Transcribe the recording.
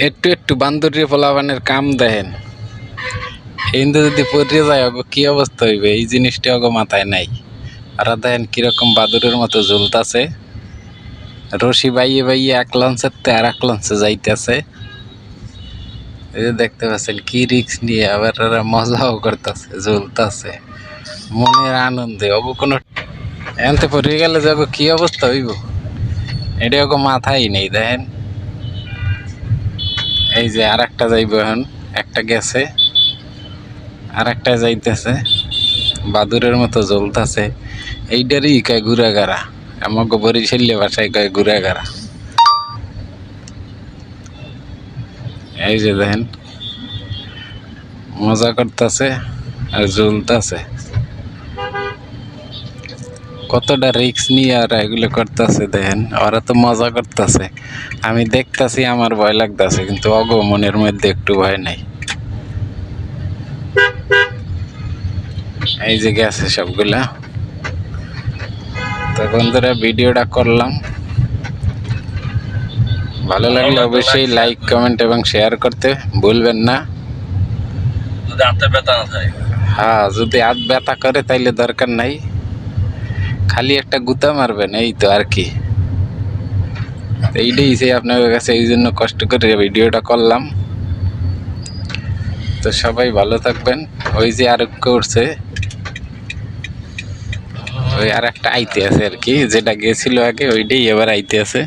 একটু একটু বান্দরের পোলাপানের কাম দেখেন, কিন্তু যদি পড়ে যায় ওগো কি অবস্থা হইবে এই জিনিসটা ওগো মাথায় নাই। আর দেখেন কিরকম বাদুরের মতো ঝুলতাছে, রশি বাইয়ে বাইয়ে এক লঞ্চের তে আর এক লঞ্চে যাইতেছে। এই যে দেখতে পাচ্ছেন কি রিক্স নিয়ে, আবার ওরা মজাও করতেছে, ঝুলতাছে মনের আনন্দে। ওগো কোনো এনতে পড়ে গেলে যে ওগো কি অবস্থা হইব এটা ওগো মাথায় নেই। দেখেন এই যে আর একটা যাইব, এখন একটা গেছে আর একটা যাইতেছে, বাদুরের মতো জ্বলতেছে। এইটারই কয় ঘুরাগারা, আমাকে বরিশালে ভাষায় কয় ঘুরাগারা। এই যে দেখেন মজা করতেছে আর জ্বলতেছে, কতটা রিক্স নিয়ে আর এগুলো করতেছে। দেখেন ওরা তো মজা করতেছে, আমি দেখতেছি আমার ভয় লাগতেছে, কিন্তু অগো মনের মধ্যে একটু ভয় নাই। এই যে গেছে সবগুলা। তো বন্ধুরা ভিডিওটা করলাম, ভালো লাগলে অবশ্যই লাইক কমেন্ট এবং শেয়ার করতে ভুলবেন না। হ্যাঁ, যদি হাত ব্যথা করে তাইলে দরকার নাই, খালি একটা গুতা মারবেন, এই তো আর কি। এইটাই সে আপনাদের কাছে এই জন্য কষ্ট করে ভিডিওটা করলাম। তো সবাই ভালো থাকবেন। ওই যে আর করছে, ওই আর একটা আইতে আছে আর কি, যেটা গেছিল আগে ওইটাই এবার আইতে আছে।